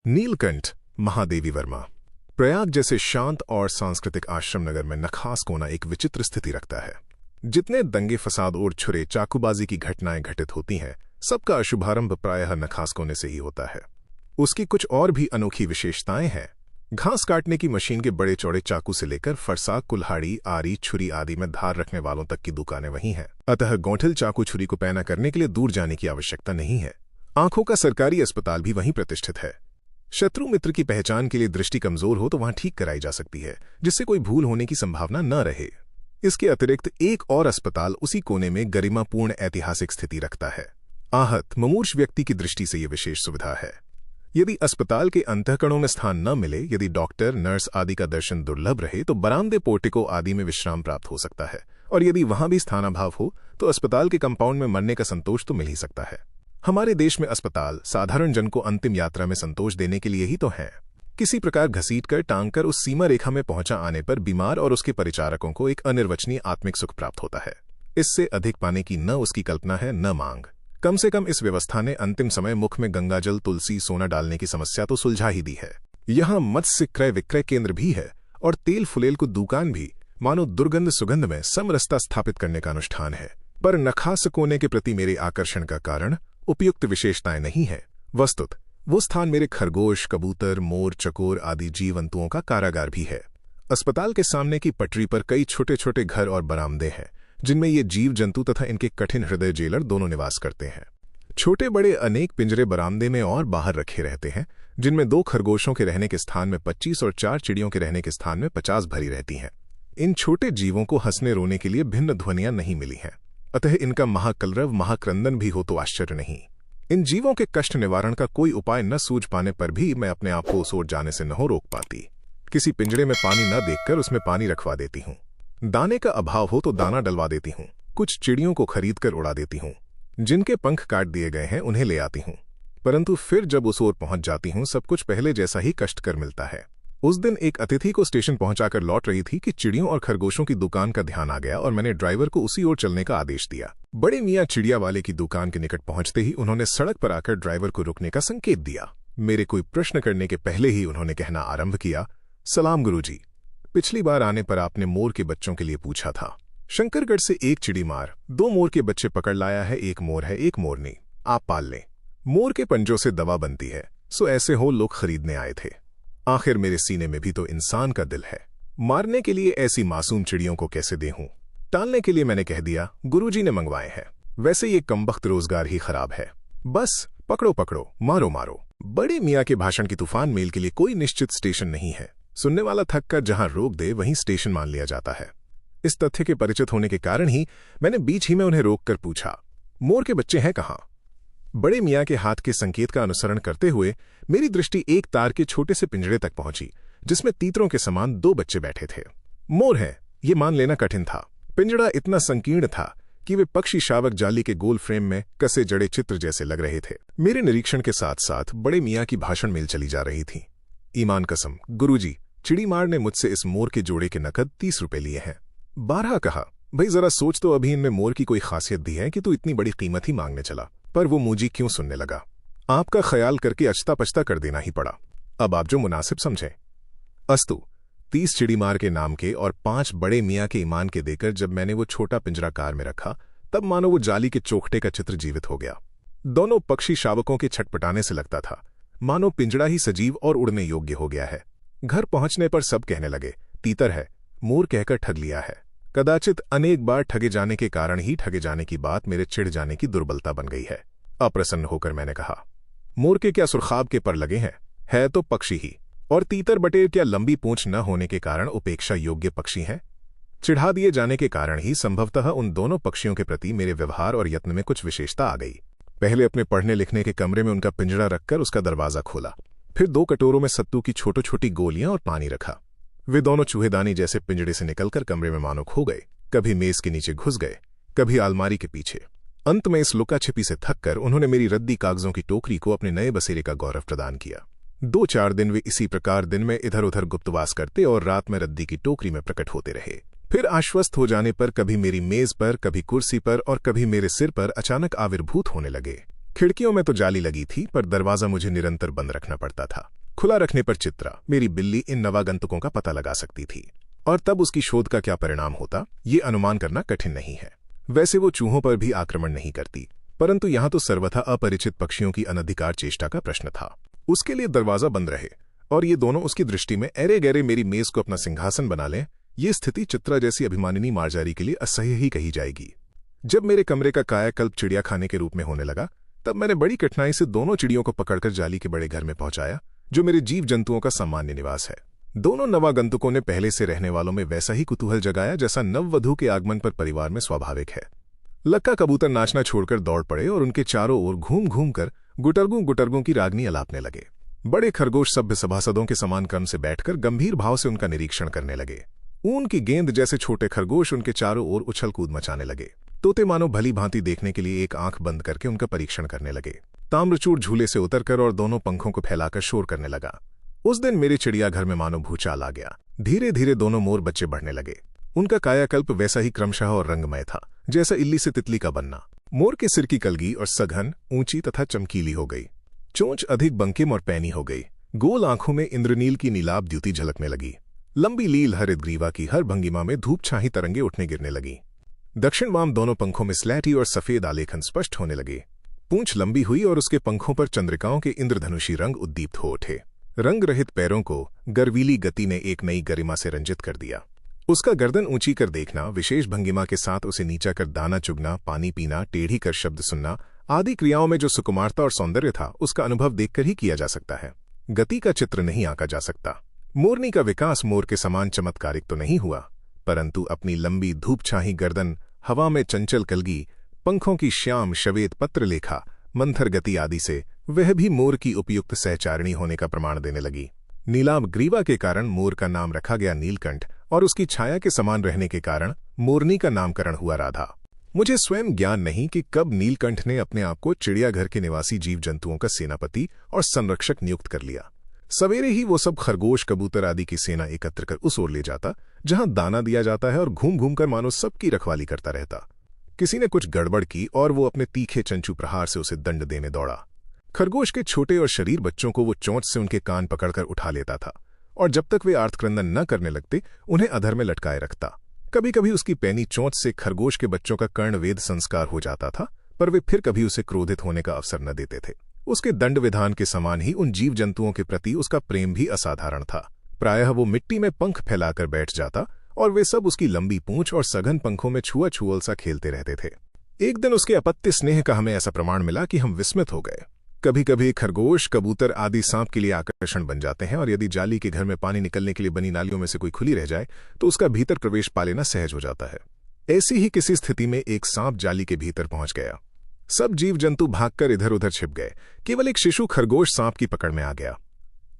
नीलकंठ महादेवी वर्मा। प्रयाग जैसे शांत और सांस्कृतिक आश्रम नगर में नखास कोना एक विचित्र स्थिति रखता है। जितने दंगे फसाद और छुरे चाकूबाजी की घटनाएं घटित होती हैं, सबका शुभारंभ प्रायः नखास कोने से ही होता है। उसकी कुछ और भी अनोखी विशेषताएं हैं। घास काटने की मशीन के बड़े चौड़े चाकू से लेकर फरसा, कुल्हाड़ी, आरी, छुरी आदि में धार रखने वालों तक की दुकानें वहीं हैं। अतः गौठिल चाकू छुरी को पैना करने के लिए दूर जाने की आवश्यकता नहीं है। आंखों का सरकारी अस्पताल भी वहीं प्रतिष्ठित है। शत्रु मित्र की पहचान के लिए दृष्टि कमजोर हो तो वहां ठीक कराई जा सकती है, जिससे कोई भूल होने की संभावना न रहे। इसके अतिरिक्त एक और अस्पताल उसी कोने में गरिमापूर्ण ऐतिहासिक स्थिति रखता है। आहत मुमूर्ष व्यक्ति की दृष्टि से यह विशेष सुविधा है। यदि अस्पताल के अंतःकरणों में स्थान न मिले, यदि डॉक्टर, नर्स आदि का दर्शन दुर्लभ रहे, तो बरामदे, पोर्टिको आदि में विश्राम प्राप्त हो सकता है। और यदि वहां भी स्थानाभाव हो तो अस्पताल के कंपाउंड में मरने का संतोष तो मिल ही सकता है। हमारे देश में अस्पताल साधारण जन को अंतिम यात्रा में संतोष देने के लिए ही तो हैं। किसी प्रकार घसीटकर टांगकर उस सीमा रेखा में पहुंचा आने पर बीमार और उसके परिचारकों को एक अनिर्वचनीय आत्मिक सुख प्राप्त होता है। इससे अधिक पाने की न उसकी कल्पना है, न मांग। कम से कम इस व्यवस्था ने अंतिम समय मुख में गंगाजल, तुलसी, सोना डालने की समस्या तो सुलझा ही दी है। यहाँ मत्स्य क्रय विक्रय केंद्र भी है और तेल फुलेल को दुकान भी, मानो दुर्गंध सुगंध में समरसता स्थापित करने का अनुष्ठान है। पर नखास कोने के प्रति मेरे आकर्षण का कारण उपयुक्त विशेषताएं नहीं है। वस्तुत वो स्थान मेरे खरगोश, कबूतर, मोर, चकोर आदि जीवंतुओं का कारागार भी है। अस्पताल के सामने की पटरी पर कई छोटे छोटे घर और बरामदे हैं, जिनमें ये जीव जंतु तथा इनके कठिन हृदय जेलर दोनों निवास करते हैं। छोटे बड़े अनेक पिंजरे बरामदे में और बाहर रखे रहते हैं, जिनमें 2 खरगोशों के रहने के स्थान में 25 और 4 चिड़ियों के रहने के स्थान में 50 भरी रहती हैं। इन छोटे जीवों को हंसने रोने के लिए भिन्न ध्वनियां नहीं मिली हैं, अतः इनका महाकलरव, महाक्रंदन भी हो तो आश्चर्य नहीं। इन जीवों के कष्ट निवारण का कोई उपाय न सूझ पाने पर भी मैं अपने आप को उस ओर जाने से न रोक पाती। किसी पिंजरे में पानी न देखकर उसमें पानी रखवा देती हूँ। दाने का अभाव हो तो दाना डलवा देती हूँ। कुछ चिड़ियों को खरीदकर उड़ा देती हूँ। जिनके पंख काट दिए गए हैं उन्हें ले आती हूँ। परंतु फिर जब उस ओर पहुंच जाती हूँ, सब कुछ पहले जैसा ही कष्टकर मिलता है। उस दिन एक अतिथि को स्टेशन पहुंचाकर लौट रही थी कि चिड़ियों और खरगोशों की दुकान का ध्यान आ गया और मैंने ड्राइवर को उसी ओर चलने का आदेश दिया। बड़े मियाँ चिड़िया वाले की दुकान के निकट पहुंचते ही उन्होंने सड़क पर आकर ड्राइवर को रुकने का संकेत दिया। मेरे कोई प्रश्न करने के पहले ही उन्होंने कहना आरंभ किया, सलाम गुरुजी, पिछली बार आने पर आपने मोर के बच्चों के लिए पूछा था। शंकरगढ़ से एक चिड़ी मार 2 मोर के बच्चे पकड़ लाया है। एक मोर है, एक मोरनी। आप पाल लें। मोर के पंजों से दवा बनती है, सो ऐसे हो लोग खरीदने आए थे। आखिर मेरे सीने में भी तो इंसान का दिल है। मारने के लिए ऐसी मासूम चिड़ियों को कैसे दे हूं? टालने के लिए मैंने कह दिया, गुरुजी ने मंगवाए हैं। वैसे ये कमबख्त रोजगार ही खराब है। बस पकड़ो पकड़ो, मारो मारो। बड़े मियाँ के भाषण की तूफान मेल के लिए कोई निश्चित स्टेशन नहीं है। सुनने वाला थक कर जहां रोक दे वहीं स्टेशन मान लिया जाता है। इस तथ्य के परिचित होने के कारण ही मैंने बीच ही में उन्हें रोककर पूछा, मोर के बच्चे हैं कहाँ? बड़े मियाँ के हाथ के संकेत का अनुसरण करते हुए मेरी दृष्टि एक तार के छोटे से पिंजरे तक पहुंची, जिसमें तीतरों के समान 2 बच्चे बैठे थे। मोर हैं, ये मान लेना कठिन था। पिंजड़ा इतना संकीर्ण था कि वे पक्षी शावक जाली के गोल फ्रेम में कसे जड़े चित्र जैसे लग रहे थे। मेरे निरीक्षण के साथ साथ बड़े मियाँ की भाषण मेल चली जा रही थी। ईमान कसम, गुरुजी, चिड़ीमार ने मुझसे इस मोर के जोड़े के नकद 30 रुपए लिए हैं। 12 कहा, भाई जरा सोच तो, अभी इनमें मोर की कोई खासियत दी है कि तू इतनी बड़ी कीमत ही मांगने चला? पर वो मुझी क्यों सुनने लगा। आपका ख्याल करके अचता पचता कर देना ही पड़ा। अब आप जो मुनासिब समझें। अस्तु 30 चिड़ीमार के नाम के और 5 बड़े मियाँ के ईमान के देकर जब मैंने वो छोटा पिंजरा कार में रखा, तब मानो वो जाली के चोखटे का चित्र जीवित हो गया। दोनों पक्षी शावकों के छटपटाने से लगता था मानो पिंजड़ा ही सजीव और उड़ने योग्य हो गया है। घर पहुंचने पर सब कहने लगे, तीतर है, मोर कहकर ठग लिया है। कदाचित अनेक बार ठगे जाने के कारण ही ठगे जाने की बात मेरे चिढ़ जाने की दुर्बलता बन गई है। अप्रसन्न होकर मैंने कहा, मोर के क्या सुरखाब के पर लगे हैं? है तो पक्षी ही। और तीतर बटेर क्या लंबी पूंछ न होने के कारण उपेक्षा योग्य पक्षी हैं? चिढ़ा दिए जाने के कारण ही संभवतः उन दोनों पक्षियों के प्रति मेरे व्यवहार और यत्न में कुछ विशेषता आ गई। पहले अपने पढ़ने लिखने के कमरे में उनका पिंजरा रखकर उसका दरवाजा खोला। फिर 2 कटोरों में सत्तू की छोटी छोटी गोलियां और पानी रखा। वे दोनों चूहेदानी जैसे पिंजड़े से निकलकर कमरे में मानो खो गए। कभी मेज के नीचे घुस गए, कभी अलमारी के पीछे। अंत में इस लुका छिपी से थककर उन्होंने मेरी रद्दी कागजों की टोकरी को अपने नए बसेरे का गौरव प्रदान किया। 2-4 दिन वे इसी प्रकार दिन में इधर उधर गुप्तवास करते और रात में रद्दी की टोकरी में प्रकट होते रहे। फिर आश्वस्त हो जाने पर कभी मेरी मेज पर, कभी कुर्सी पर और कभी मेरे सिर पर अचानक आविर्भूत होने लगे। खिड़कियों में तो जाली लगी थी, पर दरवाजा मुझे निरंतर बंद रखना पड़ता था। खुला रखने पर चित्रा, मेरी बिल्ली, इन नवागंतुकों का पता लगा सकती थी, और तब उसकी शोध का क्या परिणाम होता, ये अनुमान करना कठिन नहीं है। वैसे वो चूहों पर भी आक्रमण नहीं करती, परंतु यहां तो सर्वथा अपरिचित पक्षियों की अनधिकार चेष्टा का प्रश्न था। उसके लिए दरवाजा बंद रहे और ये दोनों उसकी दृष्टि में ऐरे गहरे मेरी मेज को अपना सिंहासन बना लें, ये स्थिति चित्रा जैसी अभिमानिनी मार्जारी के लिए असह्य ही कही जाएगी। जब मेरे कमरे का कायाकल्प चिड़िया खाने के रूप में होने लगा, तब मैंने बड़ी कठिनाई से दोनों चिड़ियों को पकड़कर जाली के बड़े घर में पहुंचाया, जो मेरे जीव जंतुओं का सामान्य निवास है। दोनों नवागंतुकों ने पहले से रहने वालों में वैसा ही कुतूहल जगाया जैसा नववधू के आगमन पर परिवार में स्वाभाविक है। लक्का कबूतर नाचना छोड़कर दौड़ पड़े और उनके चारों ओर घूम घूम कर गुटरगू गुटरगू की रागनी अलापने लगे। बड़े खरगोश सभ्य सभासदों के समान क्रम से बैठकर गंभीर भाव से उनका निरीक्षण करने लगे। ऊन की गेंद जैसे छोटे खरगोश उनके चारों ओर उछल कूद मचाने लगे। तोते मानो भली भांति देखने के लिए एक आंख बंद करके उनका परीक्षण करने लगे। ताम्रचूड़ झूले से उतरकर और दोनों पंखों को फैलाकर शोर करने लगा। उस दिन मेरे चिड़ियाघर में मानो भूचाल आ गया। धीरे धीरे दोनों मोर बच्चे बढ़ने लगे। उनका कायाकल्प वैसा ही क्रमशः और रंगमय था जैसा इल्ली से तितली का बनना। मोर के सिर की कलगी और सघन, ऊंची तथा चमकीली हो गई। चोंच अधिक बंकिम और पैनी हो गई। गोल आंखों में इंद्रनील की नीलाभ द्युति झलकने लगी। लंबी लील हरित ग्रीवा की हर भंगिमा में धूप छाही तरंगे उठने गिरने लगी। दक्षिण वाम दोनों पंखों में स्लेटी और सफेद आलेखन स्पष्ट होने लगे। पूंछ लंबी हुई और उसके पंखों पर चंद्रिकाओं के इंद्रधनुषी रंग उद्दीप्त हो उठे। रंग रहित पैरों को गर्वीली गति ने एक नई गरिमा से रंजित कर दिया। उसका गर्दन ऊंची कर देखना, विशेष भंगिमा के साथ उसे नीचा कर दाना चुगना, पानी पीना, टेढ़ी कर शब्द सुनना आदि क्रियाओं में जो सुकुमारता और सौंदर्य था, उसका अनुभव देखकर ही किया जा सकता है। गति का चित्र नहीं आंका जा सकता। मोरनी का विकास मोर के समान चमत्कारिक तो नहीं हुआ, परंतु अपनी लंबी धूप छाही गर्दन, हवा में चंचल कलगी, पंखों की श्याम श्वेत पत्रलेखा, मंथर गति आदि से वह भी मोर की उपयुक्त सहचारिणी होने का प्रमाण देने लगी। नीलाभ ग्रीवा के कारण मोर का नाम रखा गया नीलकंठ और उसकी छाया के समान रहने के कारण मोरनी का नामकरण हुआ राधा। मुझे स्वयं ज्ञान नहीं कि कब नीलकंठ ने अपने आप को चिड़ियाघर के निवासी जीव जंतुओं का सेनापति और संरक्षक नियुक्त कर लिया। सवेरे ही वो सब खरगोश, कबूतर आदि की सेना एकत्र कर उस ओर ले जाता जहां दाना दिया जाता है और घूम घूम कर मानो सबकी रखवाली करता रहता। किसी ने कुछ गड़बड़ की और वो अपने तीखे चंचू प्रहार से उसे दंड देने दौड़ा। खरगोश के छोटे और शरीर बच्चों को वो चोंच से उनके कान पकड़कर उठा लेता था और जब तक वे आर्तक्रंदन न करने लगते उन्हें अधर में लटकाए रखता। कभी कभी उसकी पैनी चोंच से खरगोश के बच्चों का कर्णवेद संस्कार हो जाता था, पर वे फिर कभी उसे क्रोधित होने का अवसर न देते थे। उसके दंड विधान के समान ही उन जीव जंतुओं के प्रति उसका प्रेम भी असाधारण था। प्रायः वो मिट्टी में पंख फैलाकर बैठ जाता और वे सब उसकी लंबी पूंछ और सघन पंखों में छुआ छुअल सा खेलते रहते थे। एक दिन उसके अपत्य स्नेह का हमें ऐसा प्रमाण मिला कि हम विस्मित हो गए। कभी कभी खरगोश, कबूतर आदि सांप के लिए आकर्षण बन जाते हैं और यदि जाली के घर में पानी निकलने के लिए बनी नालियों में से कोई खुली रह जाए तो उसका भीतर प्रवेश पा लेना सहज हो जाता है। ऐसी ही किसी स्थिति में एक सांप जाली के भीतर पहुंच गया। सब जीव जंतु भागकर इधर उधर छिप गए। केवल एक शिशु खरगोश सांप की पकड़ में आ गया।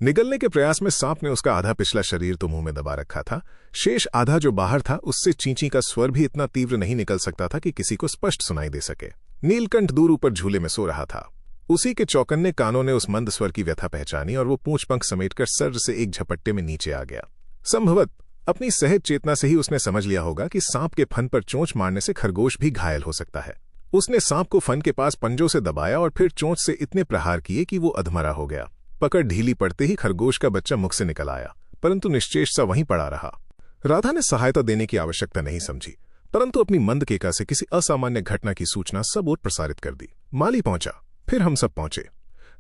निगलने के प्रयास में सांप ने उसका आधा पिछला शरीर तो मुंह में दबा रखा था, शेष आधा जो बाहर था उससे चींची का स्वर भी इतना तीव्र नहीं निकल सकता था कि किसी को स्पष्ट सुनाई दे सके। नीलकंठ दूर ऊपर झूले में सो रहा था। उसी के चौकन्ने कानों ने उस मंद स्वर की व्यथा पहचानी और वो पूंछ पंख समेटकर सर से एक झपट्टे में नीचे आ गया। संभवत अपनी सहज चेतना से ही उसने समझ लिया होगा कि सांप के फन पर चोंच मारने से खरगोश भी घायल हो सकता है। उसने सांप को फन के पास पंजों से दबाया और फिर चोंच से इतने प्रहार किए कि वो अधमरा हो गया। पकड़ ढीली पड़ते ही खरगोश का बच्चा मुख से निकल आया, परंतु निश्चेष सा वहीं पड़ा रहा। राधा ने सहायता देने की आवश्यकता नहीं समझी, परंतु अपनी मंद केका से किसी असामान्य घटना की सूचना सब ओर प्रसारित कर दी। माली पहुंचा, फिर हम सब पहुंचे।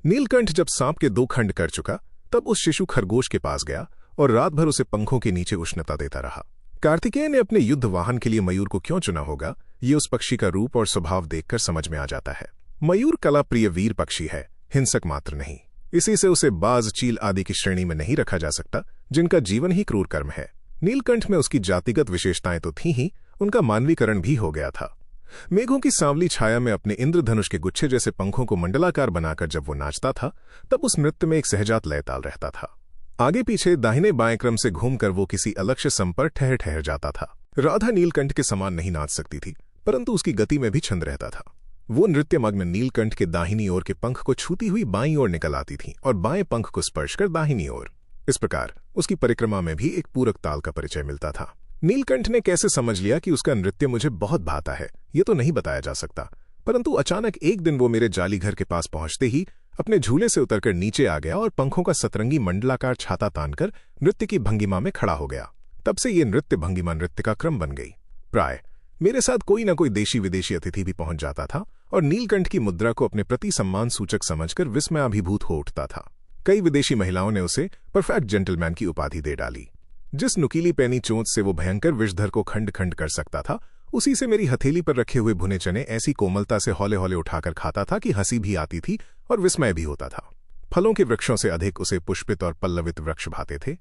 नीलकंठ जब सांप के 2 खंड कर चुका तब उस शिशु खरगोश के पास गया और रात भर उसे पंखों के नीचे उष्णता देता रहा। कार्तिकेय ने अपने युद्ध वाहन के लिए मयूर को क्यों चुना होगा, ये उस पक्षी का रूप और स्वभाव देखकर समझ में आ जाता है। मयूर कला प्रिय वीर पक्षी है, हिंसक मात्र नहीं। इसी से उसे बाज, चील आदि की श्रेणी में नहीं रखा जा सकता, जिनका जीवन ही क्रूर कर्म है। नीलकंठ में उसकी जातिगत विशेषताएं तो थी ही, उनका मानवीकरण भी हो गया था। मेघों की सांवली छाया में अपने इंद्रधनुष के गुच्छे जैसे पंखों को मंडलाकार बनाकर जब वो नाचता था, तब उस नृत्य में एक सहजात लय ताल रहता था। आगे पीछे दाहिने बाएं क्रम से घूमकर वो किसी अलक्ष्य सम पर ठहर ठहर जाता था। राधा नीलकंठ के समान नहीं नाच सकती थी, परंतु उसकी गति में भी छंद रहता था। वो नृत्यमग्न नीलकंठ के दाहिनी ओर के पंख को छूती हुई बाईं ओर निकल आती थी और बाएं पंख को स्पर्श कर दाहिनी ओर। इस प्रकार उसकी परिक्रमा में भी एक पूरक ताल का परिचय मिलता था। नीलकंठ ने कैसे समझ लिया कि उसका नृत्य मुझे बहुत भाता है, ये तो नहीं बताया जा सकता, परंतु अचानक एक दिन वो मेरे जाली घर के पास पहुंचते ही अपने झूले से उतरकर नीचे आ गया और पंखों का सतरंगी मंडलाकार छाता तानकर नृत्य की भंगिमा में खड़ा हो गया। तब से ये नृत्य भंगिमा नृत्य का क्रम बन गई। प्राय मेरे साथ कोई न कोई देशी विदेशी अतिथि भी पहुंच जाता था और नीलकंठ की मुद्रा को अपने प्रति सम्मान सूचक समझकर विस्मयाभिभूत हो उठता था। कई विदेशी महिलाओं ने उसे परफेक्ट जेंटलमैन की उपाधि दे डाली। जिस नुकीली पैनी चोंच से वो भयंकर विषधर को खंड खंड कर सकता था, उसी से मेरी हथेली पर रखे हुए भुने चने ऐसी कोमलता से हौले हौले उठाकर खाता था कि हंसी भी आती थी और विस्मय भी होता था। फलों के वृक्षों से अधिक उसे पुष्पित और पल्लवित वृक्ष भाते थे।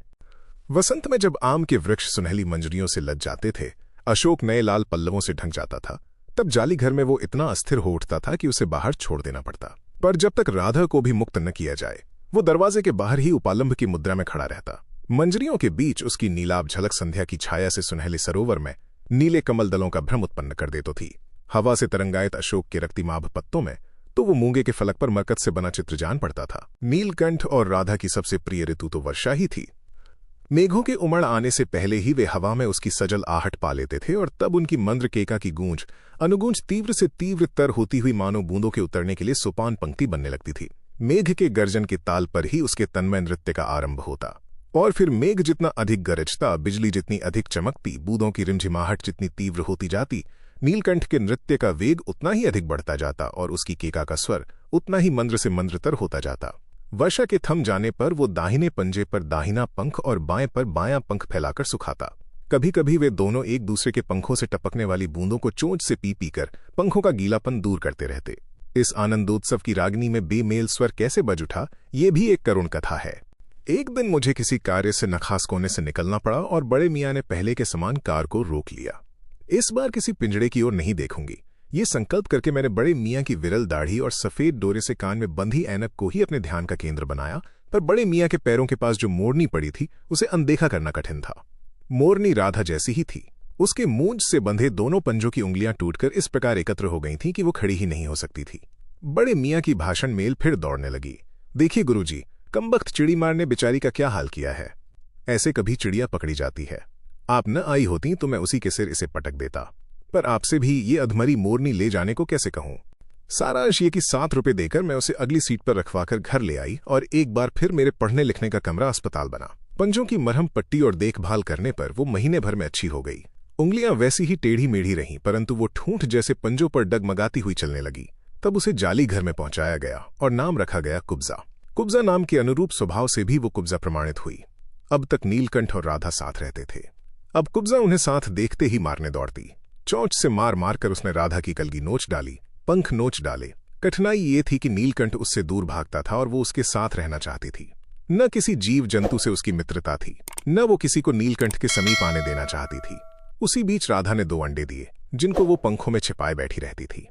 वसंत में जब आम के वृक्ष सुनहली मंजरियों से लद जाते थे, अशोक नए लाल पल्लवों से ढंक जाता था, तब जाली घर में वो इतना अस्थिर हो उठता था कि उसे बाहर छोड़ देना पड़ता। पर जब तक राधा को भी मुक्त न किया जाए, वो दरवाजे के बाहर ही उपालंब की मुद्रा में खड़ा रहता। मंजरियों के बीच उसकी नीलाभ झलक संध्या की छाया से सुनहले सरोवर में नीले कमल दलों का भ्रम उत्पन्न कर देती थी। हवा से तरंगायत अशोक के रक्तिमाभ पत्तों में तो वो मूंगे के फलक पर मरकत से बना चित्र जान पड़ता था। नीलकंठ और राधा की सबसे प्रिय ऋतु तो वर्षा ही थी। मेघों के उमड़ आने से पहले ही वे हवा में उसकी सजल आहट पा लेते थे और तब उनकी मंद्र केका की गूंज अनुगूंज तीव्र से तीव्रतर होती हुई मानो बूंदों के उतरने के लिए सोपान पंक्ति बनने लगती थी। मेघ के गर्जन के ताल पर ही उसके तन्मय नृत्य का आरंभ होता और फिर मेघ जितना अधिक गरजता, बिजली जितनी अधिक चमकती, बूंदों की रिमझिमाहट जितनी तीव्र होती जाती, नीलकंठ के नृत्य का वेग उतना ही अधिक बढ़ता जाता और उसकी केका का स्वर उतना ही मंद्र से मंद्रतर होता जाता। वर्षा के थम जाने पर वो दाहिने पंजे पर दाहिना पंख और बाएं पर बायां पंख फैलाकर सुखाता। कभी कभी वे दोनों एक दूसरे के पंखों से टपकने वाली बूंदों को चोंच से पी पी कर पंखों का गीलापन दूर करते रहते। इस आनंदोत्सव की रागनी में बेमेल स्वर कैसे बज उठा, ये भी एक करुण कथा है। एक दिन मुझे किसी कार्य से नखास कोने से निकलना पड़ा और बड़े मियाँ ने पहले के समान कार को रोक लिया। इस बार किसी पिंजड़े की ओर नहीं देखूंगी, ये संकल्प करके मैंने बड़े मियाँ की विरल दाढ़ी और सफेद डोरे से कान में बंधी ऐनक को ही अपने ध्यान का केंद्र बनाया। पर बड़े मियाँ के पैरों के पास जो मोरनी पड़ी थी, उसे अनदेखा करना कठिन था। मोरनी राधा जैसी ही थी। उसके मूंछ से बंधे दोनों पंजों की उंगलियां टूटकर इस प्रकार एकत्र हो गई थीं कि वो खड़ी ही नहीं हो सकती थी। बड़े मियाँ की भाषण मेल फिर दौड़ने लगी। देखिए गुरुजी, कमबख्त चिड़ी मार ने बेचारी का क्या हाल किया है। ऐसे कभी चिड़िया पकड़ी जाती है। आप न आई होती तो मैं उसी के सिर इसे पटक देता। पर आपसे भी ये अधमरी मोरनी ले जाने को कैसे कहूं। सारा अंश ये कि 7 रुपए देकर मैं उसे अगली सीट पर रखवाकर घर ले आई और एक बार फिर मेरे पढ़ने लिखने का कमरा अस्पताल बना। पंजों की मरहम पट्टी और देखभाल करने पर वो महीने भर में अच्छी हो गई। उंगलियां वैसी ही टेढ़ी मेढ़ी रहीं, परंतु वो ठूंठ जैसे पंजों पर डगमगाती हुई चलने लगी। तब उसे जाली घर में पहुंचाया गया और नाम रखा गया कुब्जा। कुब्जा नाम के अनुरूप स्वभाव से भी वो कुब्जा प्रमाणित हुई। अब तक नीलकंठ और राधा साथ रहते थे। अब कुब्जा उन्हें साथ देखते ही मारने दौड़ती। चोंच से मार मार कर उसने राधा की कलगी नोच डाली, पंख नोच डाले। कठिनाई ये थी कि नीलकंठ उससे दूर भागता था और वो उसके साथ रहना चाहती थी। न किसी जीव जंतु से उसकी मित्रता थी, न वो किसी को नीलकंठ के समीप आने देना चाहती थी। उसी बीच राधा ने 2 अंडे दिए, जिनको वो पंखों में छिपाए बैठी रहती थी।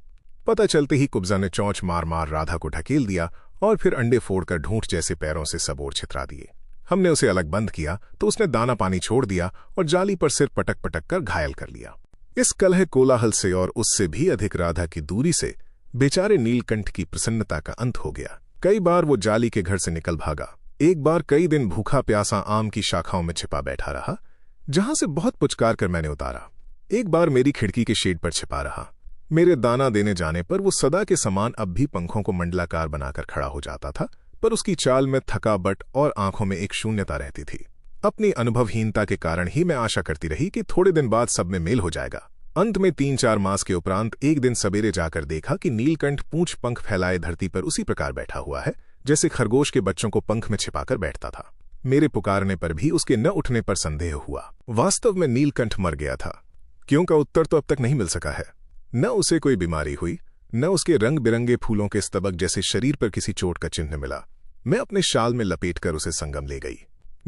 पता चलते ही कुब्जा ने चोंच मार मार राधा को ढकेल दिया और फिर अंडे फोड़कर ढूंढ जैसे पैरों से सब ओर छितरा दिए। हमने उसे अलग बंद किया तो उसने दाना पानी छोड़ दिया और जाली पर सिर पटक पटक कर घायल कर लिया। इस कलह कोलाहल से और उससे भी अधिक राधा की दूरी से बेचारे नीलकंठ की प्रसन्नता का अंत हो गया। कई बार वो जाली के घर से निकल भागा। एक बार कई दिन भूखा प्यासा आम की शाखाओं में छिपा बैठा रहा, जहां से बहुत पुचकार कर मैंने उतारा। एक बार मेरी खिड़की के शेड पर छिपा रहा। मेरे दाना देने जाने पर वो सदा के समान अब भी पंखों को मंडलाकार बनाकर खड़ा हो जाता था, पर उसकी चाल में थकावट और आंखों में एक शून्यता रहती थी। अपनी अनुभवहीनता के कारण ही मैं आशा करती रही कि थोड़े दिन बाद सब में मेल हो जाएगा। अंत में 3-4 मास के उपरांत एक दिन सवेरे जाकर देखा कि नीलकंठ पूंछ पंख फैलाए धरती पर उसी प्रकार बैठा हुआ है जैसे खरगोश के बच्चों को पंख में छिपाकर बैठता था। मेरे पुकारने पर भी उसके न उठने पर संदेह हुआ। वास्तव में नीलकंठ मर गया था। क्यों का उत्तर तो अब तक नहीं मिल सका है। न उसे कोई बीमारी हुई, न उसके रंग बिरंगे फूलों के स्तबक जैसे शरीर पर किसी चोट का चिन्ह मिला। मैं अपने शाल में लपेटकर उसे संगम ले गई।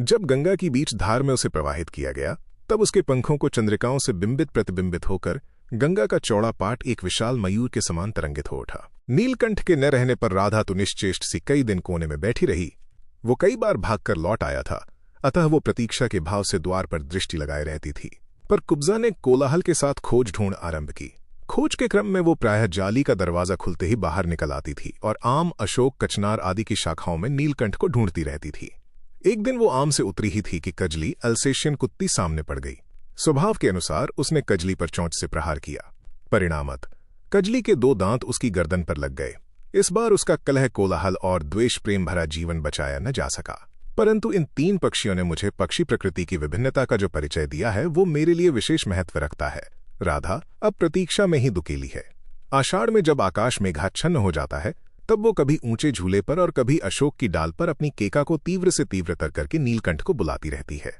जब गंगा की बीच धार में उसे प्रवाहित किया गया, तब उसके पंखों को चंद्रिकाओं से बिंबित प्रतिबिंबित होकर गंगा का चौड़ा पाट एक विशाल मयूर के समान तरंगित हो उठा। नीलकंठ के न रहने पर राधा तो निश्चेष्ट सी कई दिन कोने में बैठी रही। वो कई बार भागकर लौट आया था, अतः वो प्रतीक्षा के भाव से द्वार पर दृष्टि लगाए रहती थी। पर कुब्जा ने कोलाहल के साथ खोज ढूंढ आरंभ की। खोज के क्रम में वो प्रायः जाली का दरवाजा खुलते ही बाहर निकल आती थी और आम, अशोक, कचनार आदि की शाखाओं में नीलकंठ को ढूंढती रहती थी। एक दिन वो आम से उतरी ही थी कि कजली अल्सेशियन कुत्ती सामने पड़ गई। स्वभाव के अनुसार उसने कजली पर चोंच से प्रहार किया। परिणामत कजली के 2 दांत उसकी गर्दन पर लग गए। इस बार उसका कलह, कोलाहल और द्वेष प्रेम भरा जीवन बचाया न जा सका। परंतु इन 3 पक्षियों ने मुझे पक्षी प्रकृति की विभिन्नता का जो परिचय दिया है वो मेरे लिए विशेष महत्व रखता है। राधा अब प्रतीक्षा में ही दुकेली है। आषाढ़ में जब आकाश मेघाच्छन्न हो जाता है तब वो कभी ऊंचे झूले पर और कभी अशोक की डाल पर अपनी केका को तीव्र से तीव्रतर करके नीलकंठ को बुलाती रहती है।